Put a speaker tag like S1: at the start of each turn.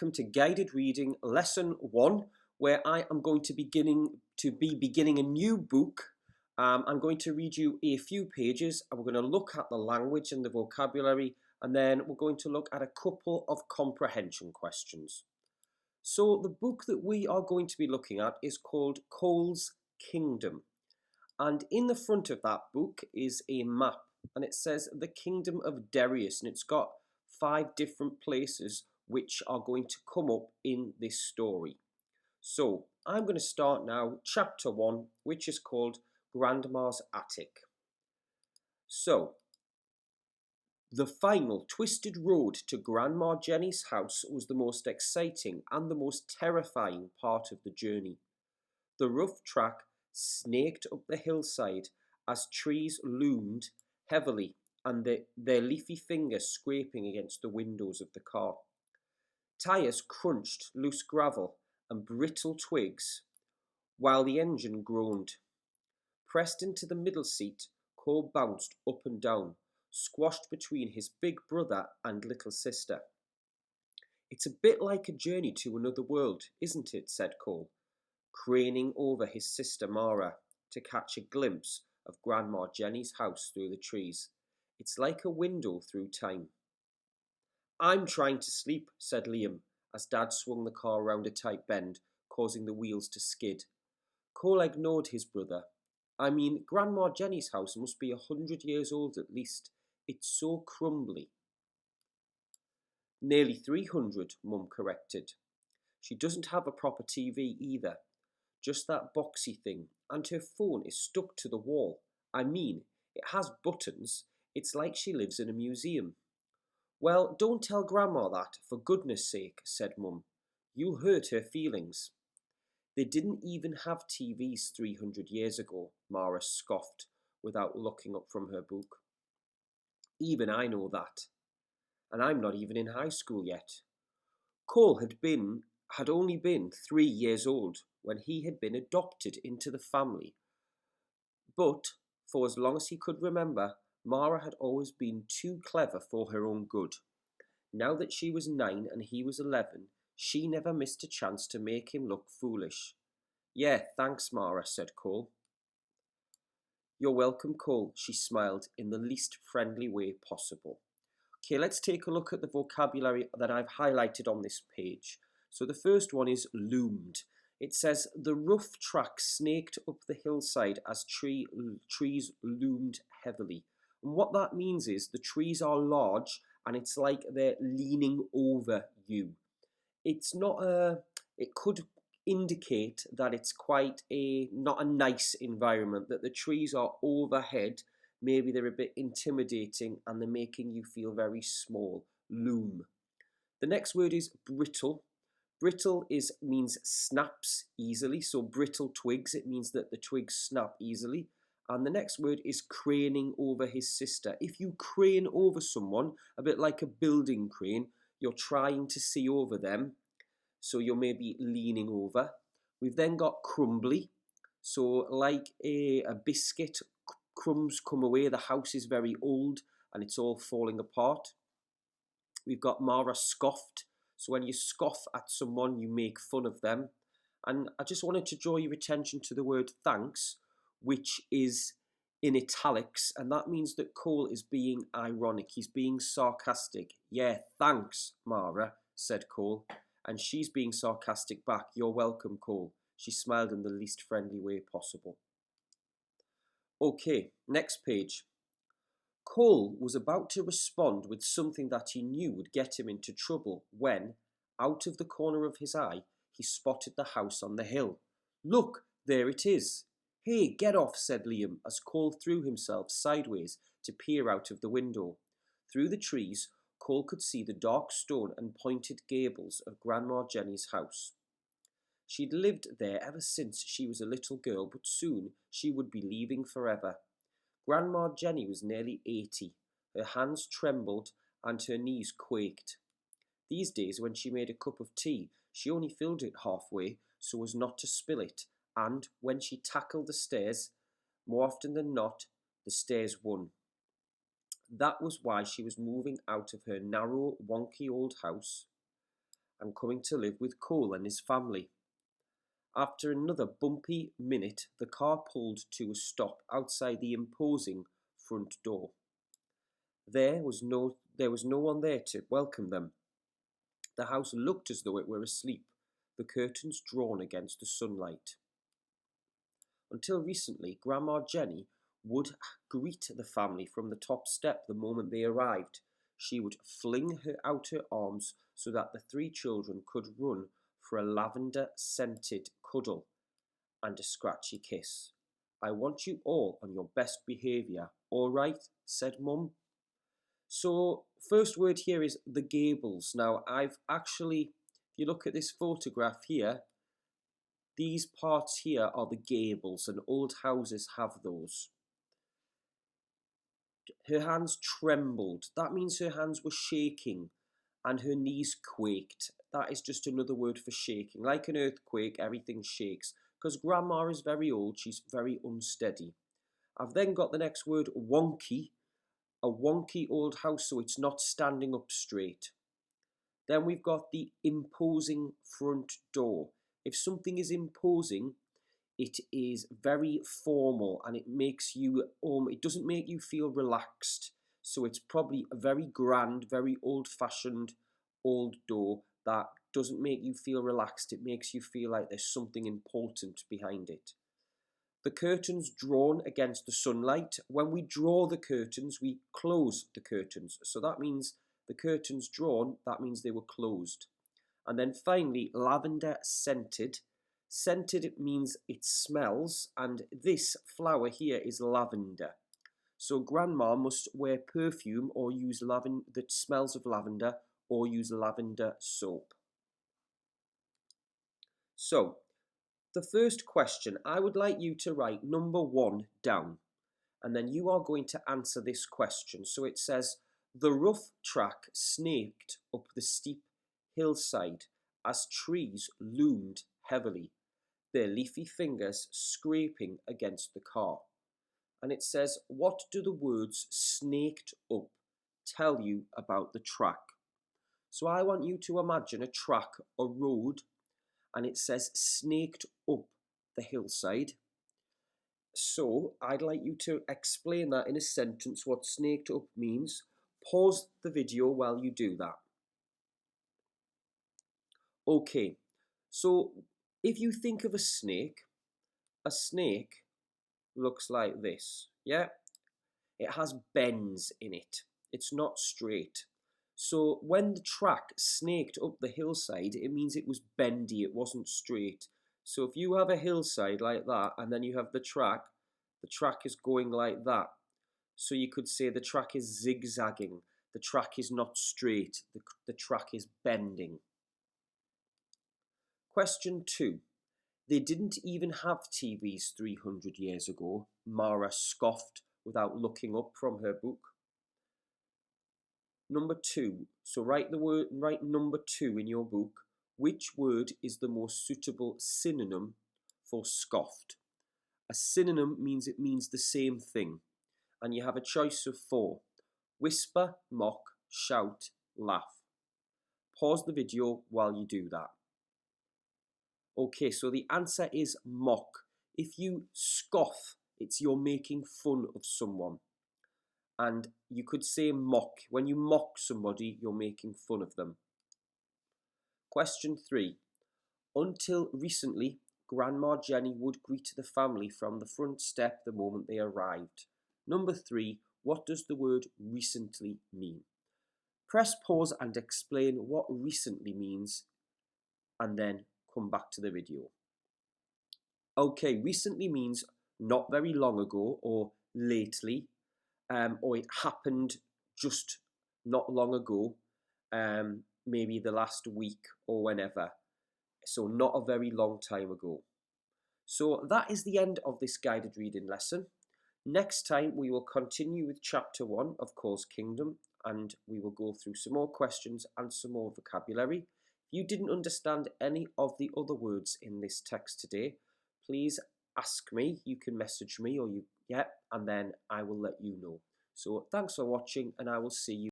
S1: welcome to Guided Reading Lesson 1, where I am going to be beginning a new book. I'm going to read you a few pages, and we're going to look at the language and the vocabulary, and then we're going to look at a couple of comprehension questions. So the book that we are going to be looking at is called Cole's Kingdom. And in the front of that book is a map, and it says the Kingdom of Darius, and it's got 5 different places which are going to come up in this story. So I'm going to start now, chapter 1, which is called Grandma's Attic. So, the final twisted road to Grandma Jenny's house was the most exciting and the most terrifying part of the journey. The rough track snaked up the hillside as trees loomed heavily and their leafy fingers scraping against the windows of the car. Tires crunched loose gravel and brittle twigs, while the engine groaned. Pressed into the middle seat, Cole bounced up and down, squashed between his big brother and little sister. "It's a bit like a journey to another world, isn't it?" said Cole, craning over his sister Mara to catch a glimpse of Grandma Jenny's house through the trees. "It's like a window through time." "I'm trying to sleep," said Liam, as Dad swung the car round a tight bend, causing the wheels to skid. Cole ignored his brother. "I mean, Grandma Jenny's house must be 100 years old at least. It's so crumbly." "Nearly 300, Mum corrected. "She doesn't have a proper TV either. Just that boxy thing, and her phone is stuck to the wall. I mean, it has buttons. It's like she lives in a museum." "Well, don't tell Grandma that, for goodness sake," said Mum. "You'll hurt her feelings." "They didn't even have TVs 300 years ago," Mara scoffed, without looking up from her book. "Even I know that. And I'm not even in high school yet." Cole had only been 3 years old when he had been adopted into the family. But, for as long as he could remember, Mara had always been too clever for her own good. Now that she was 9 and he was 11, she never missed a chance to make him look foolish. "Yeah, thanks, Mara," said Cole. "You're welcome, Cole," she smiled in the least friendly way possible. Okay, let's take a look at the vocabulary that I've highlighted on this page. So the first one is loomed. It says, the rough track snaked up the hillside as trees loomed heavily. And what that means is the trees are large and it's like they're leaning over you. It's not it could indicate that it's not a nice environment, that the trees are overhead. Maybe they're a bit intimidating and they're making you feel very small. Loom. The next word is brittle. Brittle means snaps easily. So brittle twigs, it means that the twigs snap easily. And the next word is craning over his sister. If you crane over someone, a bit like a building crane, you're trying to see over them. So you're maybe leaning over. We've then got crumbly. So like a biscuit, crumbs come away, the house is very old and it's all falling apart. We've got Mara scoffed. So when you scoff at someone, you make fun of them. And I just wanted to draw your attention to the word thanks, which is in italics, and that means that Cole is being ironic. He's being sarcastic. "Yeah, thanks, Mara," said Cole. And she's being sarcastic back. "You're welcome, Cole." She smiled in the least friendly way possible. Okay, next page. Cole was about to respond with something that he knew would get him into trouble when, out of the corner of his eye, he spotted the house on the hill. "Look, there it is." "Hey, get off," said Liam as Cole threw himself sideways to peer out of the window. Through the trees, Cole could see the dark stone and pointed gables of Grandma Jenny's house. She'd lived there ever since she was a little girl, but soon she would be leaving forever. Grandma Jenny was nearly 80. Her hands trembled and her knees quaked. These days, when she made a cup of tea, she only filled it halfway so as not to spill it, and when she tackled the stairs, more often than not, the stairs won. That was why she was moving out of her narrow, wonky old house. and coming to live with Cole and his family. After another bumpy minute, the car pulled to a stop outside the imposing front door. There was no one there to welcome them. The house looked as though it were asleep, the curtains drawn against the sunlight. Until recently, Grandma Jenny would greet the family from the top step the moment they arrived. She would fling out her arms so that the three children could run for a lavender-scented cuddle and a scratchy kiss. "I want you all on your best behaviour, all right?" said Mum. So, first word here is the Gables. Now, I've actually, if you look at this photograph here, these parts here are the gables, and old houses have those. Her hands trembled. That means her hands were shaking and her knees quaked. That is just another word for shaking. Like an earthquake, everything shakes. Because Grandma is very old, she's very unsteady. I've then got the next word, wonky. A wonky old house, so it's not standing up straight. Then we've got the imposing front door. If something is imposing, it is very formal and it makes you, it doesn't make you feel relaxed. So it's probably a very grand, very old-fashioned old door that doesn't make you feel relaxed. It makes you feel like there's something important behind it. The curtains drawn against the sunlight. When we draw the curtains, we close the curtains. So that means the curtains drawn, that means they were closed. And then finally, lavender scented. Scented, it means it smells, and this flower here is lavender. So Grandma must wear perfume or use lavender that smells of lavender, or use lavender soap. So, the first question, I would like you to write number 1 down, and then you are going to answer this question. So it says, the rough track snaked up the steep hillside as trees loomed heavily, their leafy fingers scraping against the car. And it says, what do the words snaked up tell you about the track? So I want you to imagine a track, a road, and it says snaked up the hillside. So I'd like you to explain that in a sentence, what snaked up means. Pause the video while you do that. Okay, so if you think of a snake looks like this, yeah? It has bends in it. It's not straight. So when the track snaked up the hillside, it means it was bendy, it wasn't straight. So if you have a hillside like that, and then you have the track is going like that. So you could say the track is zigzagging, the track is not straight, the track is bending. Question 2. They didn't even have TVs 300 years ago, Mara scoffed without looking up from her book. Number 2. So write number 2 in your book. Which word is the most suitable synonym for scoffed? A synonym means it means the same thing. And you have a choice of 4. Whisper, mock, shout, laugh. Pause the video while you do that. Okay, so the answer is mock. If you scoff, it's you're making fun of someone. And you could say mock. When you mock somebody, you're making fun of them. Question 3. Until recently, Grandma Jenny would greet the family from the front step the moment they arrived. Number 3. What does the word recently mean? Press pause and explain what recently means, and then come back to the video. Okay, recently means not very long ago or lately, or it happened just not long ago, maybe the last week or whenever. So not a very long time ago. So that is the end of this guided reading lesson. Next time we will continue with chapter 1 of Cole's Kingdom, and we will go through some more questions and some more vocabulary. If you didn't understand any of the other words in this text today, please ask me. You can message me and then I will let you know. So thanks for watching, and I will see you